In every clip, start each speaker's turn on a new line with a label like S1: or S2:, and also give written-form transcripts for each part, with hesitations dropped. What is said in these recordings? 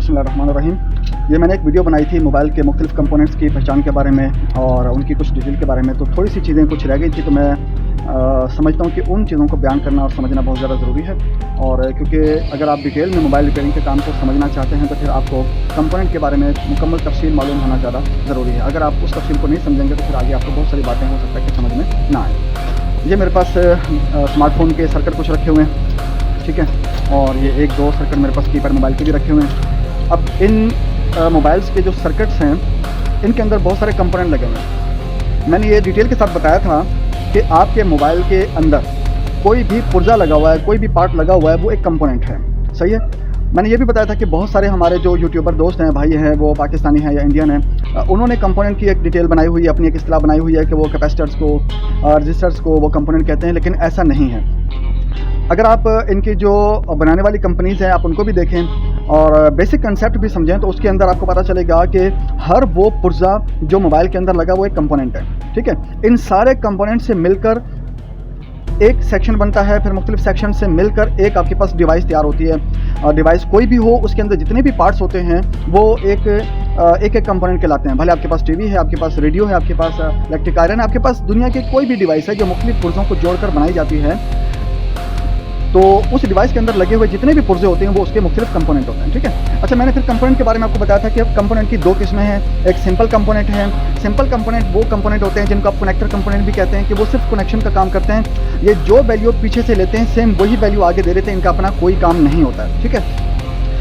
S1: बिस्मिल्लाहिर्रहमानिर्रहीम। ये मैंने एक वीडियो बनाई थी मोबाइल के मुख्तलिफ़ कंपोनेंट्स की पहचान के बारे में और उनकी कुछ डिटेल के बारे में। तो थोड़ी सी चीज़ें कुछ रह गई थी, तो मैं समझता हूँ कि उन चीज़ों को बयान करना और समझना बहुत ज़्यादा ज़रूरी है। और क्योंकि अगर आप डिटेल में मोबाइल रिपेयरिंग के काम को समझना चाहते हैं तो फिर आपको कंपोनेंट के बारे में मुकम्मल तफसील मालूम होना ज़्यादा ज़रूरी है। अगर आप उस तफसील को नहीं समझेंगे तो फिर आगे आपको बहुत सारी बातें हो सकता है कि समझ में ना आए। ये मेरे पास स्मार्टफोन के सर्किट कुछ रखे हुए हैं, ठीक है, और ये एक दो सर्किट मेरे पास कीपैड मोबाइल के भी रखे हुए हैं। अब इन मोबाइल्स के जो सर्किट्स हैं इनके अंदर बहुत सारे कंपोनेंट लगे हुए हैं। मैंने ये डिटेल के साथ बताया था कि आपके मोबाइल के अंदर कोई भी पुर्जा लगा हुआ है, कोई भी पार्ट लगा हुआ है, वो एक कंपोनेंट है, सही है। मैंने ये भी बताया था कि बहुत सारे हमारे जो यूट्यूबर दोस्त हैं, भाई हैं, वो पाकिस्तानी हैं या इंडियन हैं, उन्होंने कंपोनेंट की एक डिटेल बनाई हुई है, अपनी एक इस्तिलाह बनाई हुई है कि वो कैपेसिटर्स को, रजिस्टर्स को वो कंपोनेंट कहते हैं, लेकिन ऐसा नहीं है। अगर आप इनकी जो बनाने वाली कंपनीज़ हैं आप उनको भी देखें और बेसिक कंसेप्ट भी समझें तो उसके अंदर आपको पता चलेगा कि हर वो पुर्जा जो मोबाइल के अंदर लगा वो एक कंपोनेंट है, ठीक है। इन सारे कंपोनेंट से मिलकर एक सेक्शन बनता है, फिर मुख्तलिफ सेक्शन से मिलकर एक आपके पास डिवाइस तैयार होती है। डिवाइस कोई भी हो, उसके अंदर जितने भी पार्ट्स होते हैं वो एक कंपोनेंट कहलाते हैं। भले आपके पास टीवी है, आपके पास रेडियो है, आपके पास इलेक्ट्रिक आयरन है, आपके पास दुनिया की कोई भी डिवाइस है जो मुख्तलिफ पुर्जों को जोड़कर बनाई जाती है, तो उस डिवाइस के अंदर लगे हुए जितने भी पुर्जे होते हैं वो उसके मुख्तलिफ कंपोनेंट होते हैं, ठीक है। अच्छा, मैंने फिर कंपोनेंट के बारे में आपको बताया था कि कंपोनेंट की दो किस्में हैं। एक सिंपल कंपोनेंट है। सिंपल कंपोनेंट वो कंपोनेंट होते हैं जिनको आप कनेक्टर कंपोनेंट भी कहते हैं, कि वो सिर्फ कनेक्शन का काम करते हैं। ये जो वैल्यू पीछे से लेते हैं सेम वही वैल्यू आगे दे देते हैं, इनका अपना कोई काम नहीं होता है, ठीक है।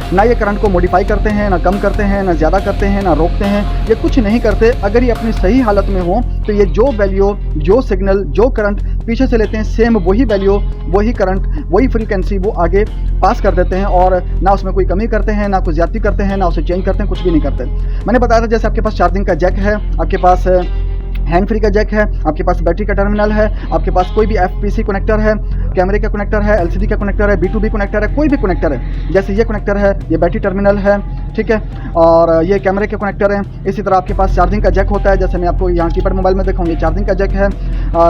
S1: ना ये करंट को मॉडिफाई करते हैं, ना कम करते हैं, ना ज़्यादा करते हैं, ना रोकते हैं, ये कुछ नहीं करते। अगर ये अपनी सही हालत में हो तो ये जो वैल्यू, जो सिग्नल, जो करंट पीछे से लेते हैं सेम वही वैल्यू, वही करंट, वही फ्रीक्वेंसी वो आगे पास कर देते हैं और ना उसमें कोई कमी करते हैं, ना कोई ज़्यादती करते हैं, ना उसे चेंज करते हैं, कुछ भी नहीं करते। मैंने बताया था जैसे आपके पास चार्जिंग का जैक है, आपके पास हैंड फ्री का जैक है, आपके पास बैटरी का टर्मिनल है, आपके पास कोई भी FPC कनेक्टर है, कैमरे का कनेक्टर है, LCD का कनेक्टर है, B2B कनेक्टर है, कोई भी कनेक्टर है। जैसे ये कनेक्टर है, ये बैटरी टर्मिनल है, ठीक है, और ये कैमरे के कनेक्टर हैं। इसी तरह आपके पास चार्जिंग का जैक होता है, जैसे मैं आपको यहाँ कीपैड मोबाइल में दिखाऊंगी, चार्जिंग का जैक है।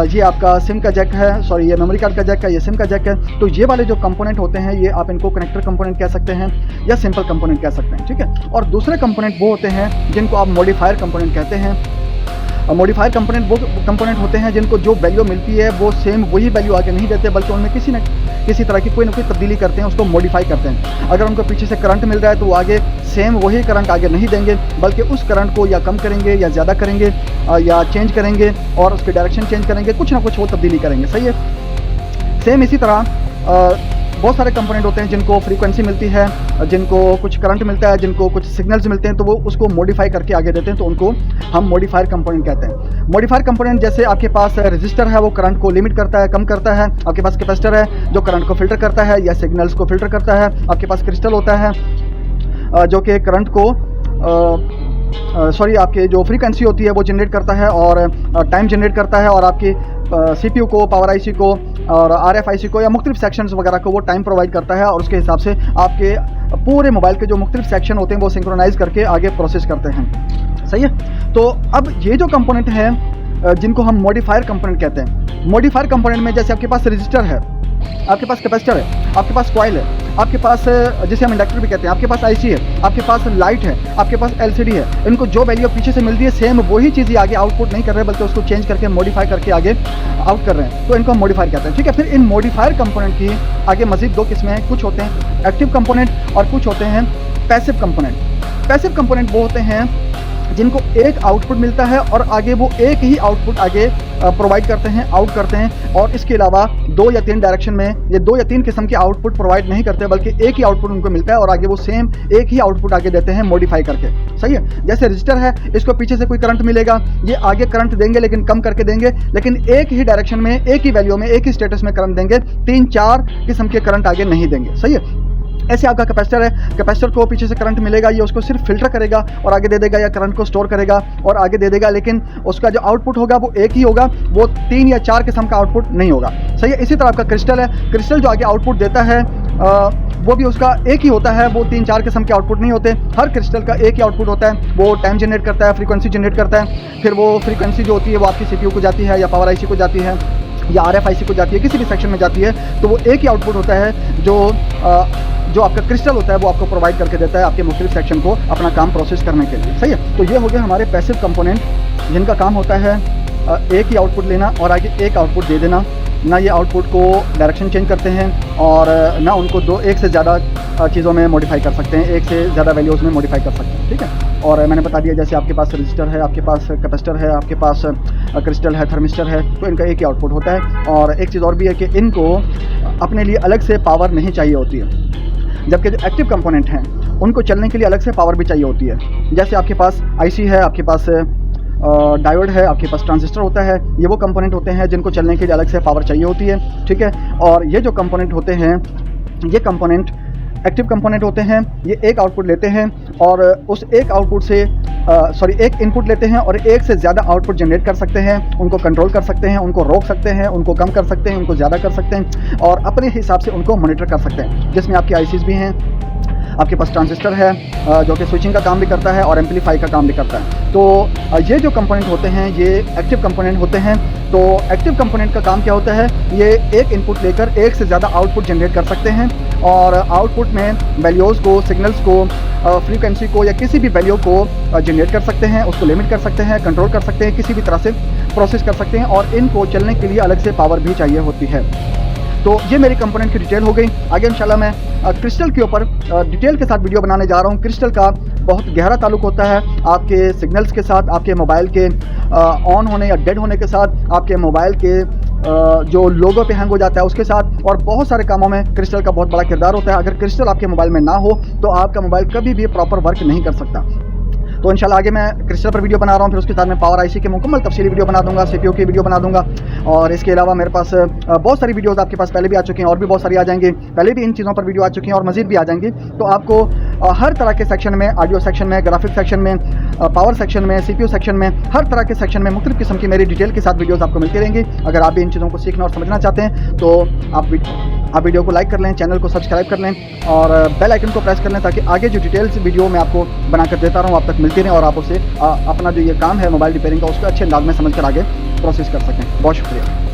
S1: ये आपका सिम का जैक है, सॉरी, ये मेमोरी कार्ड का जैक है, ये सिम का जैक है। तो ये वाले जो कंपोनेंट होते हैं ये आप इनको कनेक्टर कंपोनेंट कह सकते हैं या सिंपल कंपोनेंट कह सकते हैं, ठीक है। और दूसरे कंपोनेंट वो होते हैं जिनको आप मॉडिफायर कंपोनेंट कहते हैं। मॉडिफायर कंपोनेंट वो कंपोनेंट होते हैं जिनको जो वैल्यू मिलती है वो सेम वही वैल्यू आगे नहीं देते, बल्कि उनमें किसी न किसी तरह की कोई ना कोई तब्दीली करते हैं, उसको मॉडिफाई करते हैं। अगर उनको पीछे से करंट मिल रहा है तो वो आगे सेम वही करंट आगे नहीं देंगे, बल्कि उस करंट को या कम करेंगे या ज़्यादा करेंगे या चेंज करेंगे और उसके डायरेक्शन चेंज करेंगे, कुछ ना कुछ वो तब्दीली करेंगे, सही है। सेम इसी तरह बहुत सारे कंपोनेंट होते हैं जिनको फ्रीक्वेंसी मिलती है, जिनको कुछ करंट मिलता है, जिनको कुछ सिग्नल्स मिलते हैं, तो वो उसको मॉडिफाई करके आगे देते हैं, तो उनको हम मॉडिफायर कंपोनेंट कहते हैं। मॉडिफायर कंपोनेंट जैसे आपके पास रेजिस्टर है, वो करंट को लिमिट करता है, कम करता है। आपके पास कैपेसिटर है जो करंट को फिल्टर करता है या सिग्नल्स को फिल्टर करता है। आपके पास क्रिस्टल होता है जो कि करंट को आपके जो फ्रीक्वेंसी होती है वो जनरेट करता है और टाइम जनरेट करता है, और आपकी CPU को, पावर IC को और RFIC को या मुख्तलिफ सेक्शंस वगैरह को वो टाइम प्रोवाइड करता है, और उसके हिसाब से आपके पूरे मोबाइल के जो मुख्तलिफ सेक्शन होते हैं वो सिंक्रोनाइज करके आगे प्रोसेस करते हैं, सही है। तो अब ये जो कंपोनेंट हैं जिनको हम मॉडिफायर कंपोनेंट कहते हैं, मॉडिफायर कंपोनेंट में जैसे आपके पास रजिस्टर है, आपके पास कैपेसिटर है, आपके पास कॉइल है, आपके पास जिसे हम इंडक्टर भी कहते हैं, आपके पास IC है, आपके पास लाइट है, आपके पास LCD है। इनको जो वैल्यू पीछे से मिलती है सेम वही चीज़ आगे आउटपुट नहीं कर रहे, बल्कि उसको चेंज करके मॉडिफाई करके आगे आउट कर रहे हैं, तो इनको हम मॉडिफायर कहते हैं, ठीक है। फिर इन मॉडिफायर कंपोनेंट की आगे मजीद दो किस्में हैं, कुछ होते हैं एक्टिव कंपोनेंट और कुछ होते हैं पैसिव कंपोनेंट। पैसिव कंपोनेंट वो होते हैं जिनको एक आउटपुट मिलता है और आगे वो एक ही आउटपुट आगे प्रोवाइड करते हैं, आउट करते हैं, और इसके अलावा 2 या 3 डायरेक्शन में ये 2 या 3 किस्म के आउटपुट प्रोवाइड नहीं करते, बल्कि एक ही आउटपुट उनको मिलता है और आगे वो सेम एक ही आउटपुट आगे देते हैं मॉडिफाई करके, सही है। जैसे रजिस्टर है, इसको पीछे से कोई करंट मिलेगा, ये आगे करंट देंगे लेकिन कम करके देंगे, लेकिन एक ही डायरेक्शन में, एक ही वैल्यू में, एक ही स्टेटस में करंट देंगे, 3-4 किस्म के करंट आगे नहीं देंगे, सही है। ऐसे आपका कैपेसिटर है, कैपेसिटर को पीछे से करंट मिलेगा, ये उसको सिर्फ फिल्टर करेगा और आगे दे देगा, या करंट को स्टोर करेगा और आगे दे देगा, लेकिन उसका जो आउटपुट होगा वो एक ही होगा, वो 3 या 4 किस्म का आउटपुट नहीं होगा, सही है। इसी तरह आपका क्रिस्टल है, क्रिस्टल जो आगे आउटपुट देता है वो भी उसका एक ही होता है, वो 3-4 किस्म के आउटपुट नहीं होते। हर क्रिस्टल का एक ही आउटपुट होता है, वो टाइम जनरेट करता है, फ्रीक्वेंसी जनरेट करता है, फिर वो फ्रीक्वेंसी जो होती है वो आपकी CPU को जाती है या पावर IC को जाती है या RFIC को जाती है, किसी भी सेक्शन में जाती है, तो वो एक ही आउटपुट होता है जो जो आपका क्रिस्टल होता है वो आपको प्रोवाइड करके देता है आपके मुख्तलिफ सेक्शन को अपना काम प्रोसेस करने के लिए। सही है, तो ये हो गए हमारे पैसिव कंपोनेंट, जिनका काम होता है एक ही आउटपुट लेना और आगे एक आउटपुट दे देना। ना ये आउटपुट को डायरेक्शन चेंज करते हैं और ना उनको एक से ज़्यादा चीज़ों में मॉडिफाई कर सकते हैं, एक से ज़्यादा वैल्यूज़ में मॉडिफाई कर सकते हैं। ठीक है, और मैंने बता दिया जैसे आपके पास रजिस्टर है, आपके पास कैपेसिटर है, आपके पास क्रिस्टल है, थर्मिस्टर है, तो इनका एक ही आउटपुट होता है। और एक चीज़ और भी है कि इनको अपने लिए अलग से पावर नहीं चाहिए होती है, जबकि जो एक्टिव कंपोनेंट हैं उनको चलने के लिए अलग से पावर भी चाहिए होती है। जैसे आपके पास आईसी है, आपके पास डायोड है, आपके पास ट्रांजिस्टर होता है, ये वो कंपोनेंट होते हैं जिनको चलने के लिए अलग से पावर चाहिए होती है। ठीक है, और ये जो कंपोनेंट होते हैं, ये कंपोनेंट एक्टिव कंपोनेंट होते हैं। ये एक आउटपुट लेते हैं और उस एक आउटपुट से एक इनपुट लेते हैं और एक से ज़्यादा आउटपुट जनरेट कर सकते हैं, उनको कंट्रोल कर सकते हैं, उनको रोक सकते हैं, उनको कम कर सकते हैं, उनको ज़्यादा कर सकते हैं और अपने हिसाब से उनको मॉनिटर कर सकते हैं। जिसमें आपके आईसीज भी हैं, आपके पास ट्रांजिस्टर है जो कि स्विचिंग का काम भी करता है और एम्पलीफाई का काम भी करता है। तो ये जो कंपोनेंट होते हैं ये एक्टिव कंपोनेंट होते हैं। तो एक्टिव कंपोनेंट का काम क्या होता है, ये एक इनपुट लेकर एक से ज़्यादा आउटपुट जनरेट कर सकते हैं और आउटपुट में वैल्यूज़ को, सिग्नल्स को, फ्रीक्वेंसी को या किसी भी वैल्यू को जनरेट कर सकते हैं, उसको लिमिट कर सकते हैं, कंट्रोल कर सकते हैं, किसी भी तरह से प्रोसेस कर सकते हैं और इनको चलने के लिए अलग से पावर भी चाहिए होती है। तो ये मेरी कंपोनेंट की डिटेल हो गई। आगे इंशाल्लाह मैं क्रिस्टल के ऊपर डिटेल के साथ वीडियो बनाने जा रहा हूँ। क्रिस्टल का बहुत गहरा ताल्लुक होता है आपके सिग्नल्स के साथ, आपके मोबाइल के ऑन होने या डेड होने के साथ, आपके मोबाइल के जो लोगो पे हैंग हो जाता है उसके साथ, और बहुत सारे कामों में क्रिस्टल का बहुत बड़ा किरदार होता है। अगर क्रिस्टल आपके मोबाइल में ना हो तो आपका मोबाइल कभी भी प्रॉपर वर्क नहीं कर सकता। तो इंशाल्लाह आगे मैं क्रिस्टल पर वीडियो बना रहा हूँ, फिर उसके साथ मैं पावर आईसी के मुकम्मल तफसीली वीडियो बना दूंगा, सीपीयू की वीडियो बना दूंगा। और इसके अलावा मेरे पास बहुत सारी वीडियोस आपके पास पहले भी आ चुकी हैं और भी बहुत सारी आ जाएंगी, पहले भी इन चीज़ों पर वीडियो आ चुकी हैं और मज़ीद भी आ जाएंगी। तो आपको हर तरह के सेक्शन में, ऑडियो सेक्शन में, ग्राफिक सेक्शन में, पावर सेक्शन में, सीपीयू सेक्शन में, हर तरह के सेक्शन में मुख्तलिफ किस्म की मेरी डिटेल के साथ वीडियोज़ आपको मिलती रहेंगी। अगर आप भी इन चीज़ों को सीखना और समझना चाहते हैं तो आप वीडियो को लाइक कर लें, चैनल को सब्सक्राइब कर लें और बेल आइकन को प्रेस कर लें ताकि आगे जो डिटेल्स वीडियो मैं आपको बनाकर देता रहूँ आप तक मिलती रहें और आप उससे अपना जो ये काम है मोबाइल रिपेयरिंग का उसको अच्छे अंदाज में समझ कर आगे प्रोसेस कर सकें। बहुत शुक्रिया।